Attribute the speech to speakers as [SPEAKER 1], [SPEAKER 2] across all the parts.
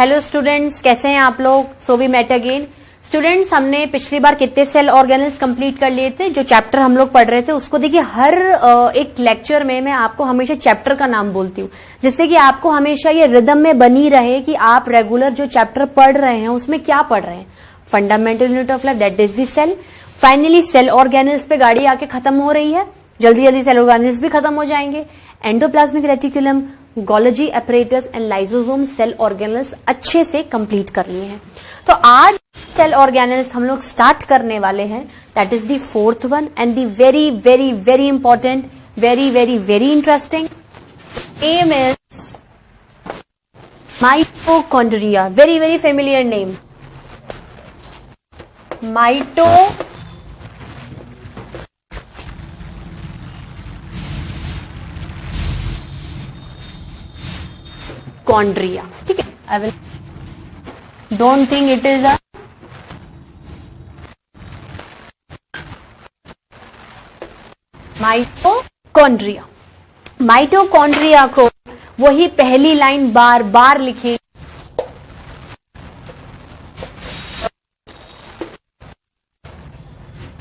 [SPEAKER 1] Hello students, कैसे हैं आप लोग? So we met again. Students, हमने पिछली बार कितने सेल ऑर्गेनल्स कंप्लीट कर लिए थे? जो चैप्टर हम लोग पढ़ रहे थे उसको देखिए, हर एक लेक्चर में मैं आपको हमेशा चैप्टर का नाम बोलती हूँ, जिससे कि आपको हमेशा ये रिदम में बनी रहे कि आप रेगुलर जो चैप्टर पढ़ रहे हैं उसमें क्या पढ़ रहे हैं। Fundamental unit of life, that is the cell. Finally cell organelles पे गाड़ी आके खत्म हो रही है, जल्दी जल्दी सेल ऑर्गेनल्स भी खत्म हो जाएंगे। Endoplasmic reticulum, Golgi apparatus and lysosome cell organelles अच्छे से कंप्लीट कर लिए हैं। तो आज सेल ऑर्गेनल्स हम लोग स्टार्ट करने वाले हैं, that is the fourth one and the very very very important, very very very interesting name is mitochondria. Very very familiar name, mitochondria. ठीक है, I will don't think it is a mitochondria. Mitochondria को वही पहली line बार बार लिखें,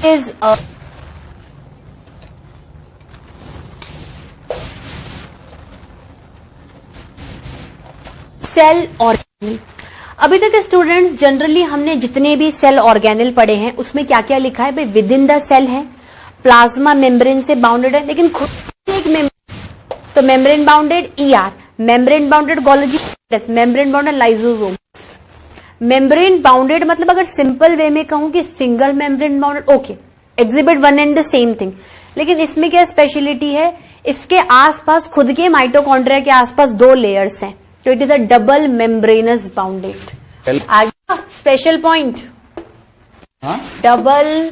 [SPEAKER 1] is a cell organelle. अभी तक students generally हमने जितने भी सेल ऑर्गेनल पढ़े हैं उसमें क्या क्या लिखा है भाई? विद इन द सेल है, प्लाज्मा मेम्ब्रेन से बाउंडेड है, लेकिन खुद एक तो membrane bounded ER, membrane bounded Golgi, membrane bounded lysosome. Membrane bounded मतलब अगर सिंपल वे में कहूं कि single membrane bounded, okay, exhibit one and the same thing. लेकिन इसमें क्या स्पेशलिटी है? इसके आसपास, खुद के माइटोकॉन्ड्रिया के आसपास दो लेयर्स हैं, तो it is a double membranous bounded. आगे special point, double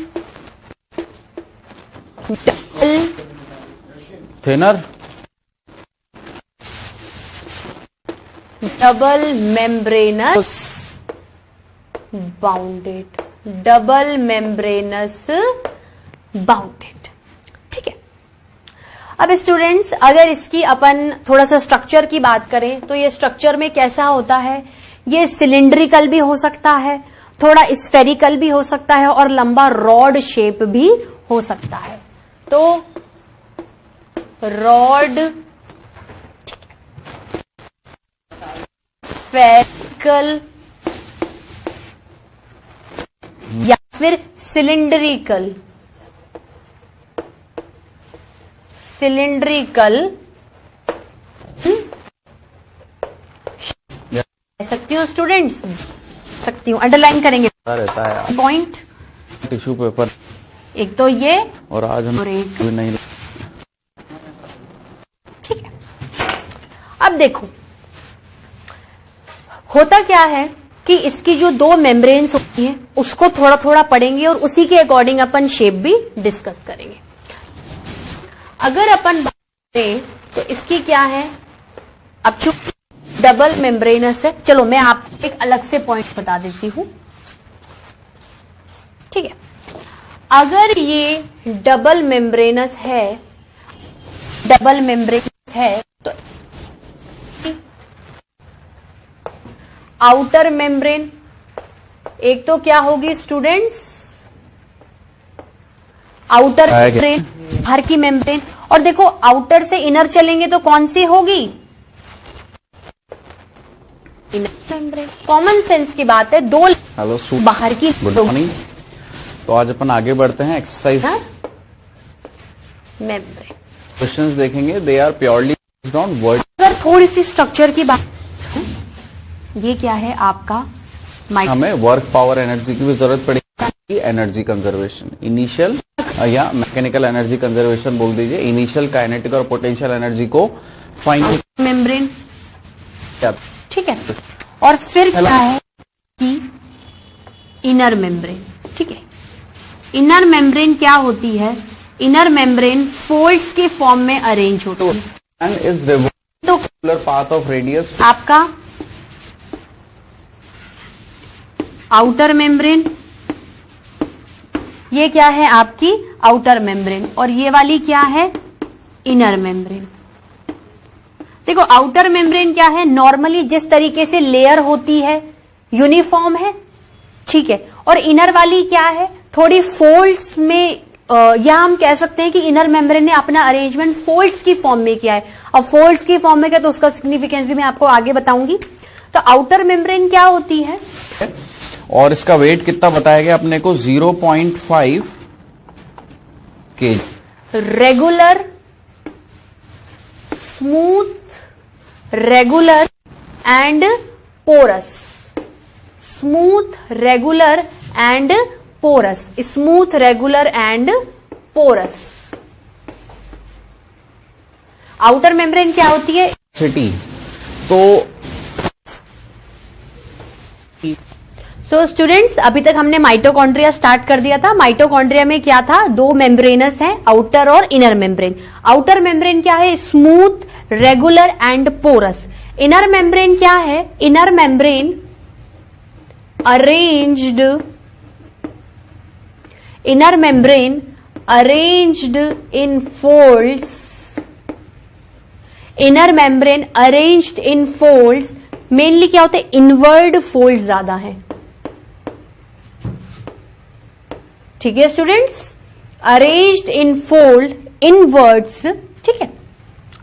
[SPEAKER 2] thinner,
[SPEAKER 1] double membranous bounded, double membranous bounded. ठीक है, अब स्टूडेंट्स अगर इसकी अपन थोड़ा सा स्ट्रक्चर की बात करें तो ये स्ट्रक्चर में कैसा होता है? ये सिलिंड्रिकल भी हो सकता है, थोड़ा स्फेरिकल भी हो सकता है और लंबा रॉड शेप भी हो सकता है। तो रॉड, स्फेरिकल या फिर सिलिंड्रिकल, सिलिंड्रिकल सकती हूँ स्टूडेंट्स, सकती हूँ, अंडरलाइन करेंगे
[SPEAKER 2] रहता है
[SPEAKER 1] पॉइंट।
[SPEAKER 2] टिश्यू पेपर
[SPEAKER 1] एक तो ये
[SPEAKER 2] और आज हम
[SPEAKER 1] और एक
[SPEAKER 2] नहीं।
[SPEAKER 1] ठीक है, अब देखो होता क्या है कि इसकी जो दो मेम्ब्रेन्स होती हैं उसको थोड़ा थोड़ा पढ़ेंगे और उसी के अकॉर्डिंग अपन शेप भी डिस्कस करेंगे। अगर अपन बात करें तो इसकी क्या है, अब चूंकि डबल मेम्ब्रेनस है, चलो मैं आपको एक अलग से पॉइंट बता देती हूं। ठीक है, अगर ये डबल मेम्ब्रेनस है, डबल मेम्ब्रेनस है तो आउटर मेम्ब्रेन एक तो क्या होगी स्टूडेंट्स? आउटर मेम्ब्रेन, बाहर की मेम्ब्रेन। और देखो आउटर से इनर चलेंगे तो कौन सी होगी? Inner membrane. कॉमन सेंस की बात है, दो
[SPEAKER 2] हेलो
[SPEAKER 1] बाहर की।
[SPEAKER 2] Good morning. तो आज अपन आगे बढ़ते हैं एक्सरसाइज
[SPEAKER 1] मेम्ब्रेन
[SPEAKER 2] क्वेश्चंस देखेंगे। They are purely based on word.
[SPEAKER 1] अगर थोड़ी सी स्ट्रक्चर की बात, ये क्या है आपका?
[SPEAKER 2] हमें वर्क पावर एनर्जी की भी जरूरत पड़ेगी, एनर्जी कंजर्वेशन, इनिशियल या मैकेनिकल एनर्जी कंजर्वेशन बोल दीजिए, इनिशियल काइनेटिक और पोटेंशियल एनर्जी को फाइंड
[SPEAKER 1] मेम्ब्रेन। ठीक है, और फिर क्या है कि इनर मेम्ब्रेन। ठीक है, इनर मेम्ब्रेन क्या होती है? इनर मेम्ब्रेन फोल्ड्स के फॉर्म में अरेंज होती है।
[SPEAKER 2] एंड इज रिवोल्युलर पाथ ऑफ रेडियस
[SPEAKER 1] आपका आउटर मेम्ब्रेन, ये क्या है आपकी आउटर मेम्ब्रेन, और ये वाली क्या है? Inner membrane. देखो आउटर मेम्ब्रेन क्या है, नॉर्मली जिस तरीके से लेयर होती है यूनिफॉर्म है, ठीक है, और इनर वाली क्या है, थोड़ी फोल्ड्स में, या हम कह सकते हैं कि इनर मेम्ब्रेन ने अपना अरेंजमेंट फोल्ड्स की फॉर्म में किया है। अब फोल्ड्स की फॉर्म में क्या, तो उसका सिग्निफिकेंस भी मैं आपको आगे बताऊंगी। तो आउटर मेम्ब्रेन क्या होती है,
[SPEAKER 2] और इसका वेट कितना बताया गया अपने को, 0.5 kg।
[SPEAKER 1] Regular, smooth, regular and porous, smooth, regular and porous, smooth, regular and porous. Outer membrane क्या होती है,
[SPEAKER 2] सिटी। तो
[SPEAKER 1] सो स्टूडेंट्स, अभी तक हमने माइटोकॉन्ड्रिया स्टार्ट कर दिया था। माइटोकॉन्ड्रिया में क्या था, दो मेम्ब्रेनस हैं, आउटर और इनर मेम्ब्रेन। आउटर मेम्ब्रेन क्या है, smooth, regular and porous. Inner membrane क्या है, inner membrane arranged, inner membrane arranged in folds, inner membrane arranged in folds. Mainly क्या होते हैं, इनवर्ड फोल्ड ज्यादा है, ठीक है students, arranged in fold inwards, ठीक है,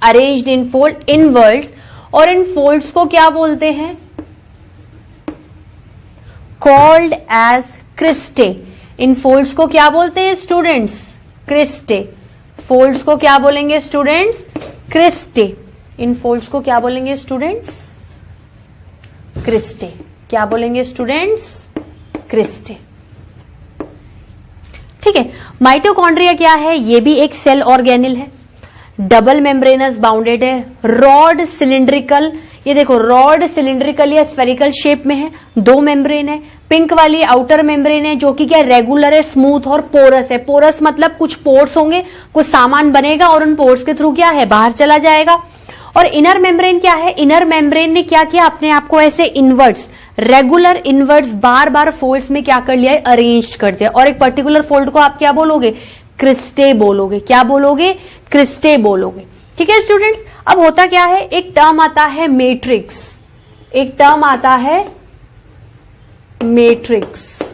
[SPEAKER 1] अरेंज्ड इन फोल्ड इनवर्ड्स। और इन फोल्ड्स को क्या बोलते हैं, कॉल्ड एज क्रिस्टे। इन फोल्ड्स को क्या बोलते हैं स्टूडेंट्स, क्रिस्टे। फोल्ड्स को क्या बोलेंगे स्टूडेंट्स, क्रिस्टे। इन फोल्ड्स को क्या बोलेंगे स्टूडेंट्स, क्रिस्टे। क्या बोलेंगे स्टूडेंट्स, क्रिस्टे, ठीक है। माइटोकॉन्ड्रिया क्या है, ये भी एक सेल ऑर्गेनिल है, डबल मेम्ब्रेनस बाउंडेड है, रॉड सिलिंड्रिकल। ये देखो रॉड सिलिंड्रिकल या स्फेरिकल शेप में है, दो मेम्ब्रेन है। पिंक वाली आउटर मेम्ब्रेन है जो कि क्या रेगुलर है, स्मूथ और पोरस है। पोरस मतलब कुछ पोर्स होंगे, कुछ सामान बनेगा और उन पोर्स के थ्रू क्या है, बाहर चला जाएगा। और इनर मेम्ब्रेन क्या है, इनर मेम्ब्रेन ने क्या किया, अपने आप को ऐसे इनवर्ट्स, रेगुलर इनवर्ट्स बार बार फोल्ड्स में क्या कर लिया है, अरेंज कर दिया। और एक पर्टिकुलर फोल्ड को आप क्या बोलोगे, क्रिस्टे बोलोगे। क्या बोलोगे, क्रिस्टे बोलोगे, ठीक है स्टूडेंट्स। अब होता क्या है, एक टर्म आता है मैट्रिक्स, एक टर्म आता है मैट्रिक्स।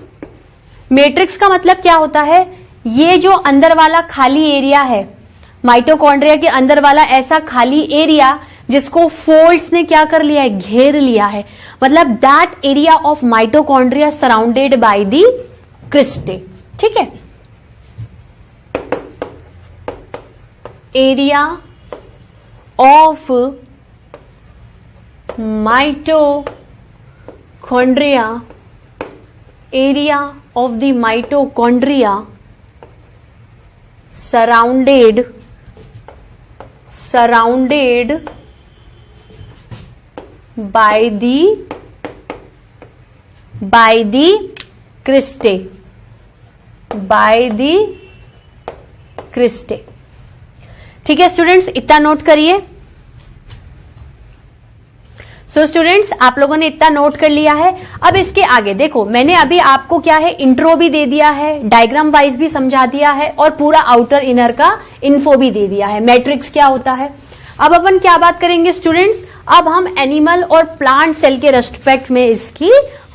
[SPEAKER 1] मैट्रिक्स का मतलब क्या होता है, ये जो अंदर वाला खाली एरिया है, माइटोकॉन्ड्रिया के अंदर वाला ऐसा खाली एरिया जिसको फोल्ड्स ने क्या कर लिया है, घेर लिया है, मतलब that area of mitochondria surrounded by the cristae, ठीक है। Area of mitochondria, area of the mitochondria surrounded by the cristae, ठीक है स्टूडेंट्स, इतना नोट करिए। सो स्टूडेंट्स, आप लोगों ने इतना नोट कर लिया है। अब इसके आगे देखो, मैंने अभी आपको क्या है, इंट्रो भी दे दिया है, डायग्राम वाइज भी समझा दिया है और पूरा आउटर इनर का इन्फो भी दे दिया है, मैट्रिक्स क्या होता है। अब अपन क्या बात करेंगे स्टूडेंट्स, अब हम एनिमल और प्लांट सेल के रेस्पेक्ट में इसकी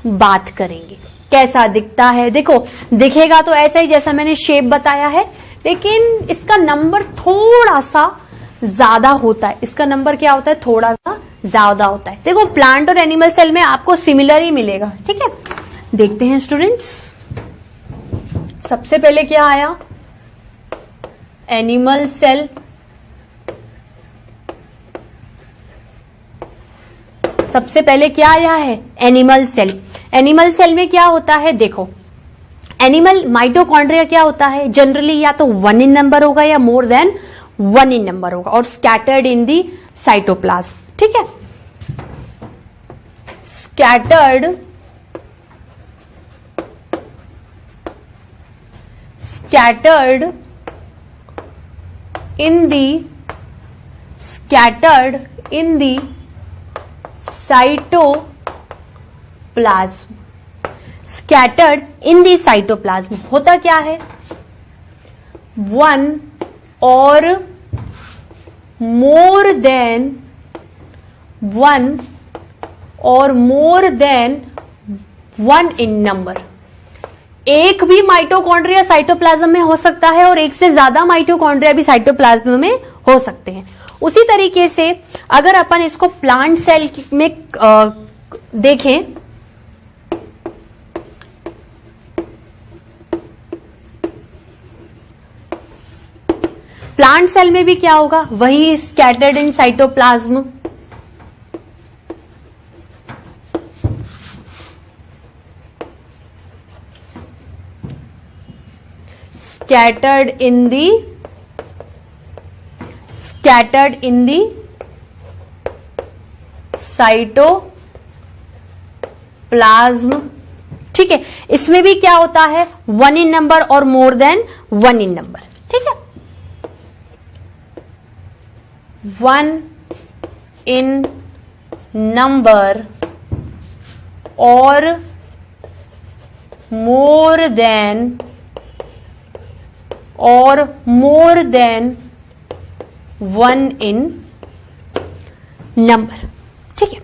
[SPEAKER 1] बात करेंगे। कैसा दिखता है, देखो दिखेगा तो ऐसा ही जैसा मैंने शेप बताया है, लेकिन इसका नंबर थोड़ा सा ज्यादा होता है। इसका नंबर क्या होता है, थोड़ा सा ज्यादा होता है। देखो प्लांट और एनिमल सेल में आपको सिमिलर ही मिलेगा, ठीक है। देखते हैं स्टूडेंट्स, सबसे पहले क्या आया, एनिमल सेल, सबसे पहले क्या आया है, एनिमल सेल। एनिमल सेल में क्या होता है, देखो एनिमल माइटोकॉन्ड्रिया क्या होता है, जनरली या तो 1 इन नंबर होगा या मोर देन 1 इन नंबर होगा और स्कैटर्ड इन दी साइटोप्लाज्म, ठीक है। Scattered in the cytoplasm, scattered in the cytoplasm। होता क्या है, 1 or more than 1 और मोर देन 1 इन नंबर। एक भी माइटोकॉन्ड्रिया साइटोप्लाज्म में हो सकता है और एक से ज्यादा माइटोकॉन्ड्रिया भी साइटोप्लाज्म में हो सकते हैं। उसी तरीके से अगर अपन इसको प्लांट सेल में देखें, प्लांट सेल में भी क्या होगा, वही scattered in cytoplasm. scattered in the cytoplasm। ठीक है, इसमें भी क्या होता है, 1 इन नंबर और मोर देन 1 इन नंबर। ठीक है, 1 इन नंबर और मोर देन 1 इन नंबर। ठीक है,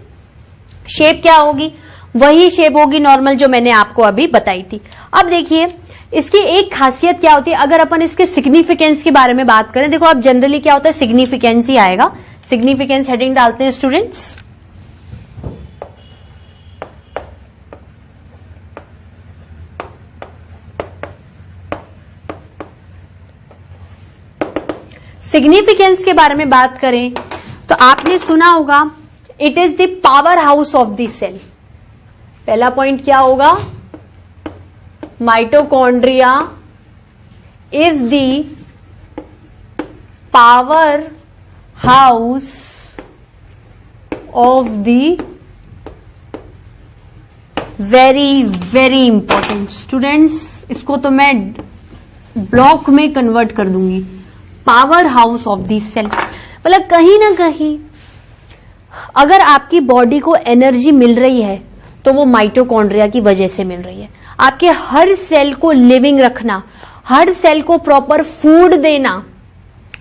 [SPEAKER 1] शेप क्या होगी, वही शेप होगी नॉर्मल जो मैंने आपको अभी बताई थी। अब देखिए इसकी एक खासियत क्या होती है, अगर अपन इसके सिग्निफिकेंस के बारे में बात करें, देखो आप जनरली क्या होता है, सिग्निफिकेंस ही आएगा। सिग्निफिकेंस हेडिंग डालते हैं स्टूडेंट्स। सिग्निफिकेंस के बारे में बात करें तो आपने सुना होगा, it is the power house of the cell. पहला पॉइंट क्या होगा, mitochondria is the power house of the, very very important students, इसको तो मैं ब्लॉक में कन्वर्ट कर दूंगी, power house of the cell. मतलब कहीं ना कहीं अगर आपकी बॉडी को एनर्जी मिल रही है तो वो माइटोकॉन्ड्रिया की वजह से मिल रही है। आपके हर सेल को लिविंग रखना, हर सेल को प्रॉपर फूड देना,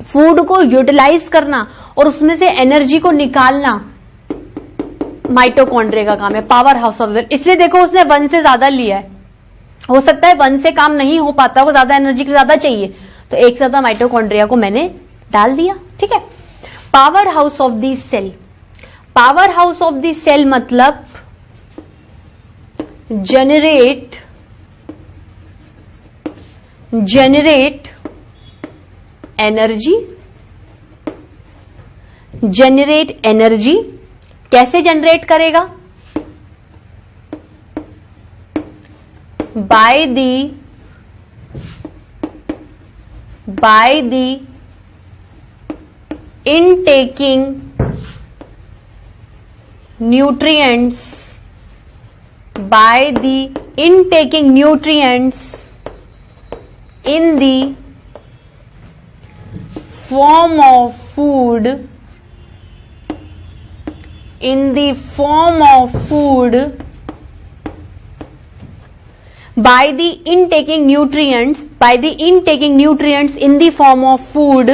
[SPEAKER 1] फूड को यूटिलाइज करना और उसमें से एनर्जी को निकालना माइटोकॉन्ड्रिया का काम है, power house of the cell. इसलिए देखो उसने 1 से ज्यादा लिया है, हो सकता है 1 से काम नहीं हो पाता, वो ज्यादा एनर्जी के ज्यादा चाहिए, तो एक ज्यादा माइटोकॉन्ड्रिया को मैंने डाल दिया। ठीक है, power house of the cell. Power house of the cell मतलब जनरेट एनर्जी। जनरेट एनर्जी कैसे जनरेट करेगा, by the intaking nutrients, by the intaking nutrients in the form of food, in the form of food, by the intaking nutrients in the form of food,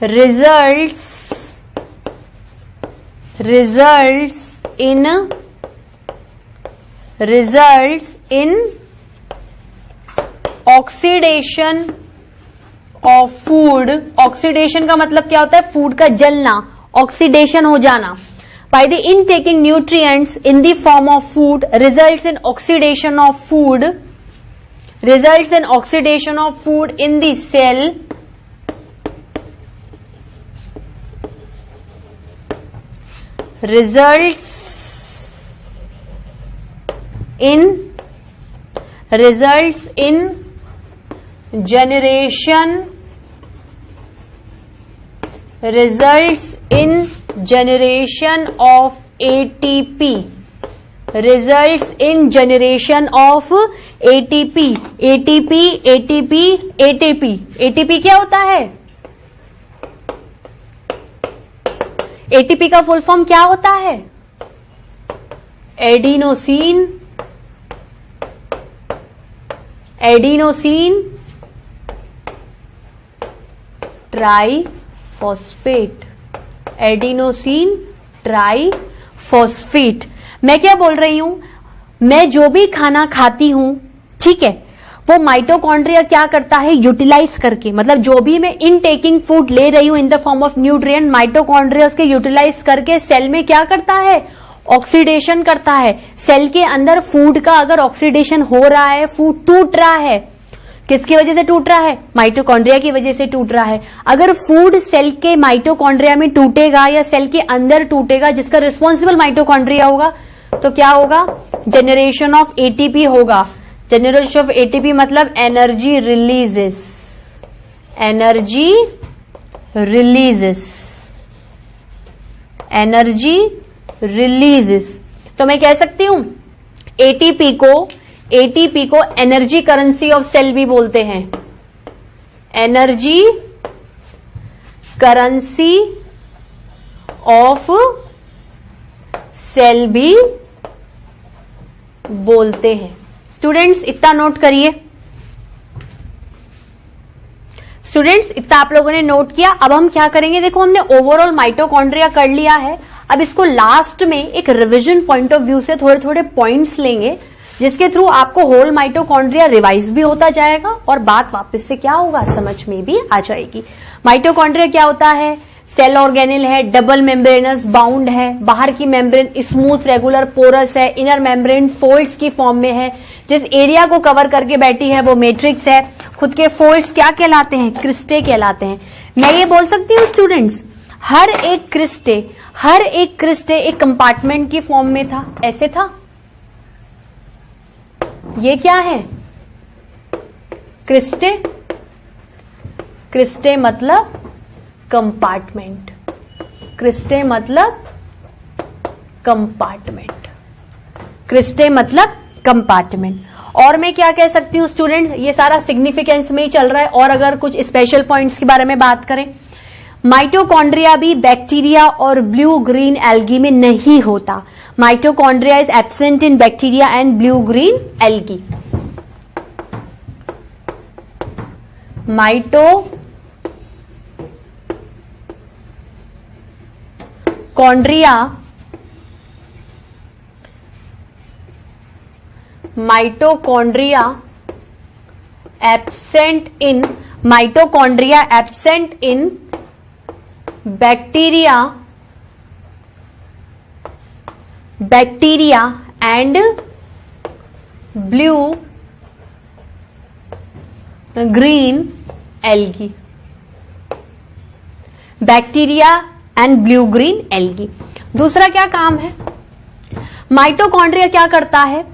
[SPEAKER 1] results in oxidation of food। Oxidation का मतलब क्या होता है, food का जलना, oxidation हो जाना। By the intaking nutrients in the form of food results in oxidation of food, in the cell, results in generation of ATP, results in generation of ATP। ATP क्या होता है, ATP का full form क्या होता है, adenosine try phosphate, adenosine triphosphate. मैं क्या बोल रही हूं, मैं जो भी खाना खाती हूं, ठीक है, वो माइटोकॉन्ड्रिया क्या करता है, यूटिलाइज करके, मतलब जो भी मैं इन टेकिंग फूड ले रही हूं in the form of nutrient, mitochondria उसके यूटिलाइज करके सेल में क्या करता है, ऑक्सीडेशन करता है। सेल के अंदर फूड का अगर ऑक्सीडेशन हो रहा है, फूड टूट रहा है, किसकी वजह से टूट रहा है, माइटोकॉन्ड्रिया की वजह से टूट रहा है। अगर फूड सेल के माइटोकॉन्ड्रिया में टूटेगा या सेल के अंदर टूटेगा, जिसका रिस्पॉन्सिबल माइटोकॉन्ड्रिया होगा, तो क्या होगा, जनरेशन ऑफ एटीपी होगा। जनरेशन ऑफ एटीपी मतलब energy releases, energy releases, energy releases. तो मैं कह सकती हूं एटीपी को एनर्जी करेंसी ऑफ सेल भी बोलते हैं, एनर्जी करेंसी ऑफ सेल भी बोलते हैं। स्टूडेंट्स इतना नोट करिए, स्टूडेंट्स इतना आप लोगों ने नोट किया। अब हम क्या करेंगे, देखो हमने ओवरऑल माइटोकॉन्ड्रिया कर लिया है, अब इसको लास्ट में एक रिवीजन पॉइंट ऑफ व्यू से थोड़े थोड़े पॉइंट्स लेंगे, जिसके थ्रू आपको होल माइटोकॉन्ड्रिया रिवाइज भी होता जाएगा और बात वापस से क्या होगा, समझ में भी आ जाएगी। माइटोकॉन्ड्रिया क्या होता है, सेल ऑर्गेनिल है, डबल मेम्ब्रेनस बाउंड है, बाहर की मेम्ब्रेन स्मूथ रेगुलर पोरस है, इनर मेम्ब्रेन फोल्ड्स की फॉर्म में है, जिस एरिया को कवर करके बैठी है वो मैट्रिक्स है। खुद के फोल्ड्स क्या कहलाते हैं, क्रिस्टे कहलाते हैं। मैं ये बोल सकती हूँ स्टूडेंट्स, हर एक क्रिस्टे एक कंपार्टमेंट की फॉर्म में था, ऐसे था। ये क्या है, क्रिस्टे मतलब कंपार्टमेंट, क्रिस्टे मतलब कंपार्टमेंट। और मैं क्या कह सकती हूं स्टूडेंट, ये सारा सिग्निफिकेंस में ही चल रहा है। और अगर कुछ स्पेशल पॉइंट्स के बारे में बात करें, माइटोकॉन्ड्रिया भी बैक्टीरिया और ब्लू ग्रीन एल्गी में नहीं होता। Mitochondria is absent in bacteria and blue green algae. Mitochondria absent in bacteria and blue green algae, bacteria and blue green algae. दूसरा क्या काम है, माइटोकॉन्ड्रिया क्या करता है,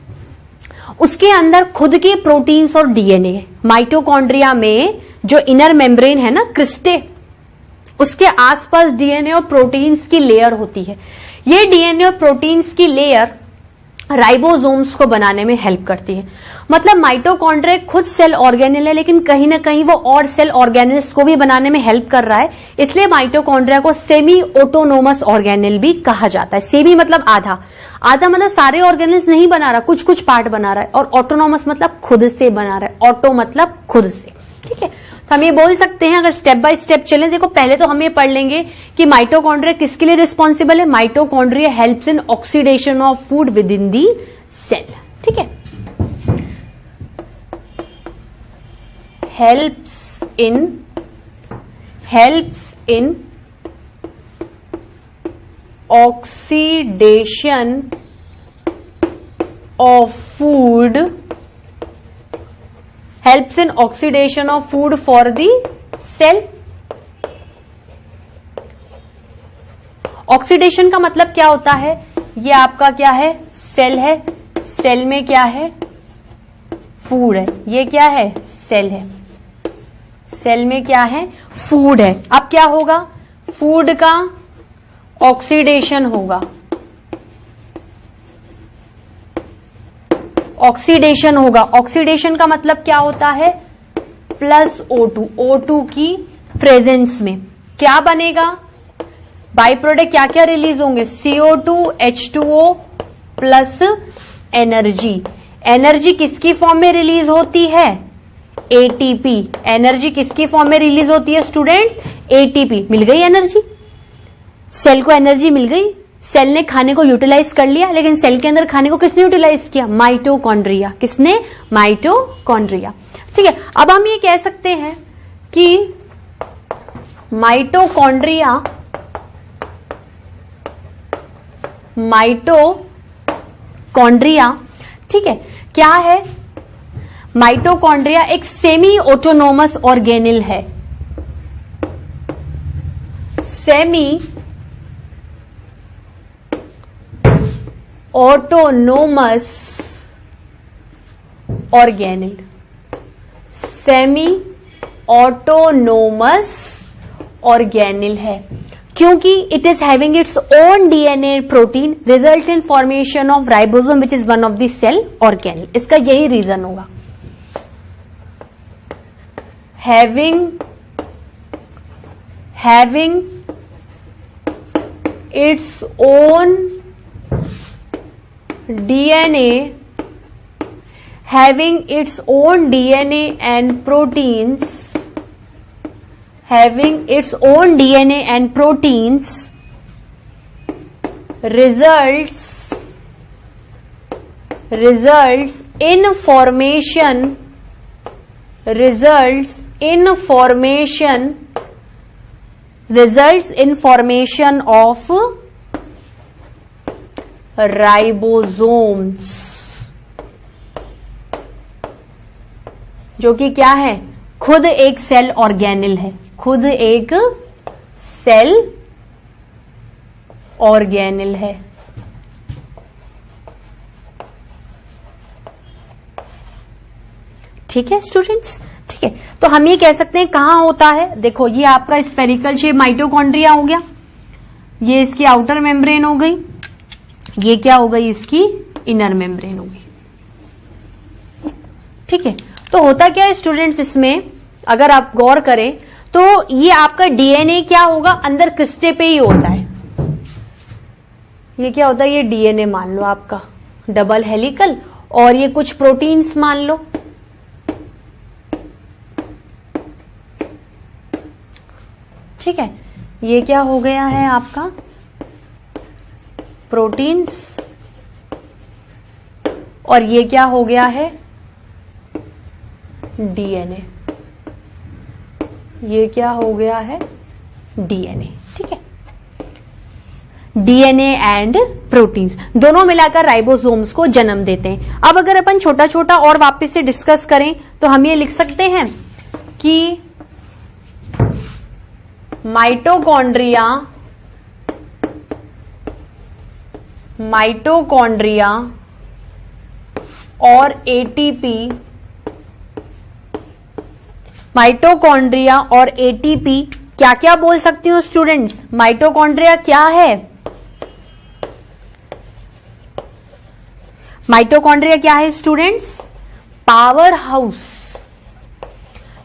[SPEAKER 1] उसके अंदर खुद के प्रोटीन्स और डीएनए है। माइटोकॉन्ड्रिया में जो इनर मेम्ब्रेन है ना, क्रिस्टे, उसके आसपास डीएनए और प्रोटीन्स की लेयर होती है। ये डीएनए और प्रोटीन्स की लेयर राइबोसोम्स को बनाने में हेल्प करती है। मतलब माइटोकॉन्ड्रिया खुद सेल ऑर्गेनेल है, लेकिन कहीं ना कहीं वो और सेल ऑर्गेनेल्स को भी बनाने में हेल्प कर रहा है। इसलिए माइटोकॉन्ड्रिया को सेमी ऑटोनोमस ऑर्गेनेल भी कहा जाता है। सेमी मतलब आधा मतलब सारे ऑर्गेनेल्स नहीं बना रहा, कुछ कुछ पार्ट बना रहा है, और ऑटोनोमस मतलब खुद से बना रहा है, ऑटो मतलब खुद से। ठीक है, तो हम ये बोल सकते हैं, अगर स्टेप बाय स्टेप चलें, देखो पहले तो हम ये पढ़ लेंगे कि माइटोकॉन्ड्रिया किसके लिए रिस्पॉन्सिबल है। Mitochondria helps in oxidation of food within the cell. ठीक है, helps in oxidation of food, helps in oxidation of food for the cell। ऑक्सीडेशन का मतलब क्या होता है, ये आपका क्या है, सेल है, सेल में क्या है, फूड है। ये क्या है, सेल है, सेल में क्या है, फूड है। अब क्या होगा, फूड का ऑक्सीडेशन होगा, ऑक्सीडेशन होगा। ऑक्सीडेशन का मतलब क्या होता है, प्लस O2, O2 की प्रेजेंस में क्या बनेगा, बाई प्रोडक्ट क्या क्या रिलीज होंगे, CO2, H2O plus energy. Energy किसकी फॉर्म में रिलीज होती है, ATP। एनर्जी किसकी फॉर्म में रिलीज होती है स्टूडेंट्स, एटीपी, मिल गई एनर्जी, सेल को एनर्जी मिल गई, सेल ने खाने को यूटिलाइज कर लिया, लेकिन सेल के अंदर खाने को किसने यूटिलाइज किया? माइटोकॉन्ड्रिया। किसने? माइटोकॉन्ड्रिया। ठीक है, अब हम ये कह सकते हैं कि माइटोकॉन्ड्रिया ठीक है, क्या है? माइटोकॉन्ड्रिया एक सेमी ऑटोनोमस ऑर्गेनेल है। Semi autonomous organelle, semi autonomous organelle है, क्योंकि it is having its own DNA protein, results in formation of ribosome which is one of the cell organelle. इसका यही रीजन होगा, having its own DNA, having its own DNA and proteins, having its own DNA and proteins results in formation of ribosomes, जो कि क्या है? खुद एक cell organelle है, खुद एक सेल ऑर्गेनेल है। ठीक है स्टूडेंट्स, ठीक है, तो हम ये कह सकते हैं कहां होता है। देखो, ये आपका स्फेरिकल शेप माइटोकॉन्ड्रिया हो गया, ये इसकी आउटर मेम्ब्रेन हो गई, ये क्या हो गई? इसकी इनर मेम्ब्रेन हो गई। ठीक है, तो होता क्या है स्टूडेंट्स, इसमें अगर आप गौर करें तो ये आपका डीएनए क्या होगा? अंदर क्रिस्टे पे ही होता है। ये क्या होता है? ये डीएनए मान लो आपका डबल हेलिकल, और ये कुछ प्रोटीन्स मान लो। ठीक है, ये क्या हो गया है आपका? प्रोटीन्स, और ये क्या हो गया है? डीएनए। ये क्या हो गया है? डीएनए। ठीक है, डीएनए एंड प्रोटीन्स दोनों मिलाकर राइबोसोम्स को जन्म देते हैं। अब अगर अपन छोटा छोटा और वापस से डिस्कस करें तो हम ये लिख सकते हैं कि माइटोकॉन्ड्रिया और एटीपी क्या क्या बोल सकती हूँ स्टूडेंट्स? माइटोकॉन्ड्रिया क्या है? माइटोकॉन्ड्रिया क्या है स्टूडेंट्स? Power house.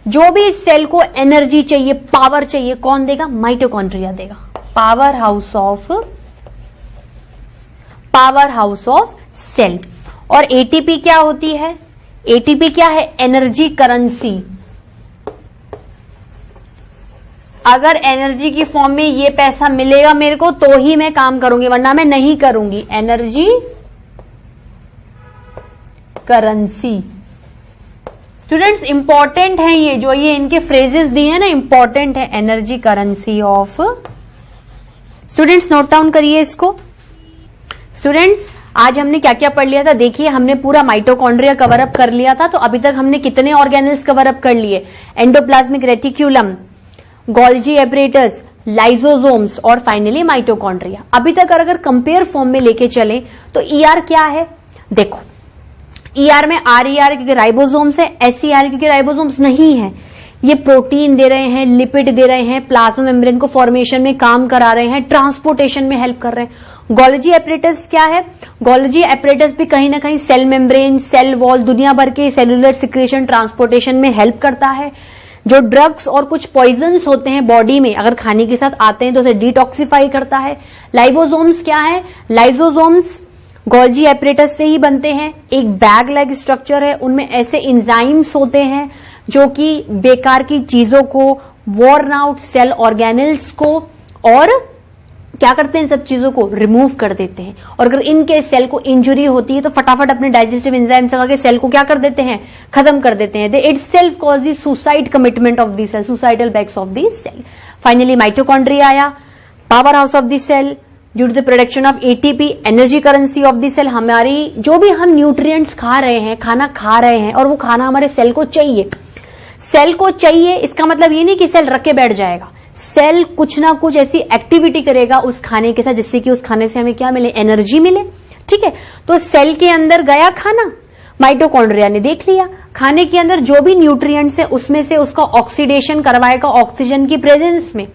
[SPEAKER 1] जो भी इस सेल को एनर्जी चाहिए, पावर चाहिए, कौन देगा? माइटोकॉन्ड्रिया देगा। Power house of cell. और एटीपी क्या होती है? एटीपी क्या है? Energy currency. अगर एनर्जी की फॉर्म में ये पैसा मिलेगा मेरे को तो ही मैं काम करूंगी, वरना मैं नहीं करूंगी। Energy currency. स्टूडेंट्स इंपॉर्टेंट है ये, जो ये इनके फ्रेजेस दिए हैं ना, इंपॉर्टेंट है। Energy currency of, students note down करिए इसको। स्टूडेंट्स आज हमने क्या क्या पढ़ लिया था? देखिए, हमने पूरा माइटोकॉन्ड्रिया कवर अप कर लिया था। तो अभी तक हमने कितने ऑर्गेनल्स कवर अप कर लिए? Endoplasmic reticulum, Golgi apparatus, lysosomes और फाइनली माइटोकॉन्ड्रिया। अभी तक अगर कंपेयर फॉर्म में लेके चले तो ईआर क्या है? देखो, ईआर में आर क्योंकि राइबोसोम्स है, एसईआर क्योंकि राइबोसोम्स नहीं है। ये प्रोटीन दे रहे हैं, लिपिड दे रहे हैं, प्लाज्मा मेम्ब्रेन को फॉर्मेशन में काम करा रहे हैं, ट्रांसपोर्टेशन में हेल्प कर रहे हैं। गोल्जी एपरेटस क्या है? गोल्जी एपरेटस भी कहीं ना कहीं सेल मेम्ब्रेन, सेल वॉल, दुनिया भर के सेलुलर सिक्रेशन, ट्रांसपोर्टेशन में हेल्प करता है। जो ड्रग्स और कुछ पॉइजन्स होते हैं बॉडी में, अगर खाने के साथ आते हैं तो उसे डिटॉक्सिफाई करता है। लाइसोसोम्स क्या है? लाइसोसोम्स गोल्जी एपरेटस से ही बनते हैं। एक बैग लाइक स्ट्रक्चर है, उनमें ऐसे इंजाइम्स होते हैं जो कि बेकार की चीजों को, वॉर्न आउट सेल ऑर्गेनल्स को और क्या करते हैं, इन सब चीजों को रिमूव कर देते हैं। और अगर इनके सेल को इंजुरी होती है तो फटाफट अपने डाइजेस्टिव एंजाइम लगा के सेल को क्या कर देते हैं, खत्म कर देते हैं। They itself cause the suicide commitment of the cell, suicidal bags of the cell. Finally mitochondria आया, power house of the cell due to the production of ATP, energy currency of the cell. हमारी जो भी हम nutrients खा रहे हैं, खाना खा रहे हैं और वो खाना हमारे सेल को चाहिए, सेल को चाहिए, इसका मतलब ये नहीं कि सेल रख के बैठ जाएगा। सेल कुछ ना कुछ ऐसी एक्टिविटी करेगा उस खाने के साथ जिससे कि उस खाने से हमें क्या मिले, एनर्जी मिले। ठीक है, तो सेल के अंदर गया खाना, माइटोकॉन्ड्रिया ने देख लिया, खाने के अंदर जो भी न्यूट्रिएंट्स है उसमें से उसका ऑक्सीडेशन करवाएगा ऑक्सीजन की प्रेजेंस में।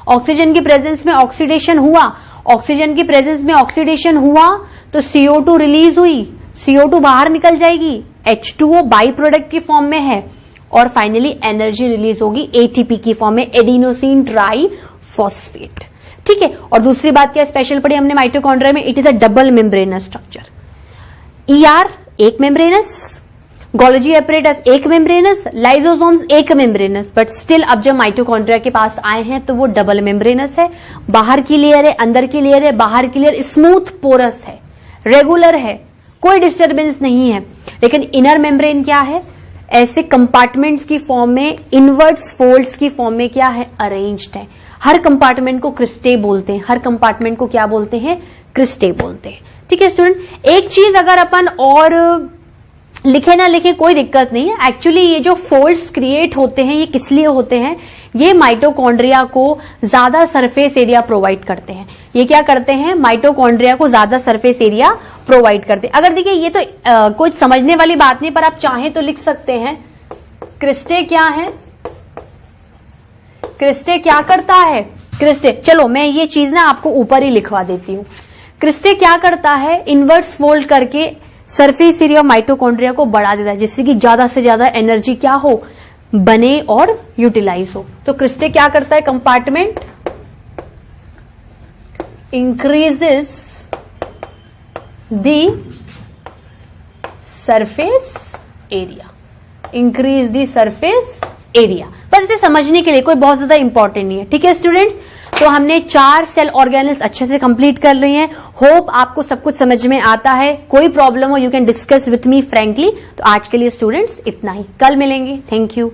[SPEAKER 1] ऑक्सीजन की प्रेजेंस में ऑक्सीडेशन हुआ, ऑक्सीजन की प्रेजेंस में ऑक्सीडेशन हुआ तो CO2 रिलीज हुई, CO2 बाहर निकल जाएगी, H2O बाई प्रोडक्ट की फॉर्म में है, और फाइनली एनर्जी रिलीज होगी ATP की फॉर्म में, एडिनोसिन ट्राइफॉस्फेट। ठीक है, और दूसरी बात क्या स्पेशल पढ़ी हमने माइटोकॉन्ड्रिया में, it is a double membranous structure. ER एक मेम्ब्रेनस, गोल्गी एपरेटस एक मेम्ब्रेनस, लाइसोसोम्स एक मेम्ब्रेनस, बट स्टिल अब जब माइटोकॉन्ड्रिया के पास आए हैं तो वो डबल मेम्ब्रेनस है। बाहर की लेयर है, अंदर की लेयर है, बाहर की लेयर स्मूथ पोरस है, रेगुलर है, कोई डिस्टर्बेंस नहीं है। लेकिन इनर मेम्ब्रेन क्या है, ऐसे कंपार्टमेंट्स की फॉर्म में, इनवर्ट्स फोल्ड्स की फॉर्म में क्या है, अरेंज्ड है। हर कंपार्टमेंट को क्रिस्टे बोलते हैं, हर कंपार्टमेंट को क्या बोलते हैं, क्रिस्टे बोलते हैं। ठीक है स्टूडेंट, एक चीज अगर अपन और लिखे ना लिखे कोई दिक्कत नहीं है। एक्चुअली ये जो फोल्ड्स क्रिएट होते हैं ये किस लिए होते हैं, ये माइटोकॉन्ड्रिया को ज्यादा सरफेस एरिया प्रोवाइड करते हैं। ये क्या करते हैं, माइटोकॉन्ड्रिया को ज्यादा सरफेस एरिया प्रोवाइड करते हैं। अगर देखिए ये तो कुछ समझने वाली बात नहीं, पर आप चाहें तो लिख सकते हैं क्रिस्टे क्या है, क्रिस्टे क्या करता है, क्रिस्टे, चलो मैं ये चीज ना आपको ऊपर ही लिखवा देती हूं। क्रिस्टे क्या करता है, इनवर्ट्स फोल्ड करके सरफेस एरिया माइटोकॉन्ड्रिया को बढ़ा देता है जिससे कि ज्यादा से ज्यादा एनर्जी क्या हो, बने और यूटिलाइज हो। तो क्रिस्टे क्या करता है, compartment increases the surface area, increase the surface area. बस इसे समझने के लिए, कोई बहुत ज्यादा इंपॉर्टेंट नहीं है। ठीक है स्टूडेंट्स, तो हमने 4 सेल ऑर्गेनल्स अच्छे से कंप्लीट कर लिए हैं। होप आपको सब कुछ समझ में आता है। कोई प्रॉब्लम हो you can discuss with me frankly. तो आज के लिए स्टूडेंट्स इतना ही, कल मिलेंगे। Thank you.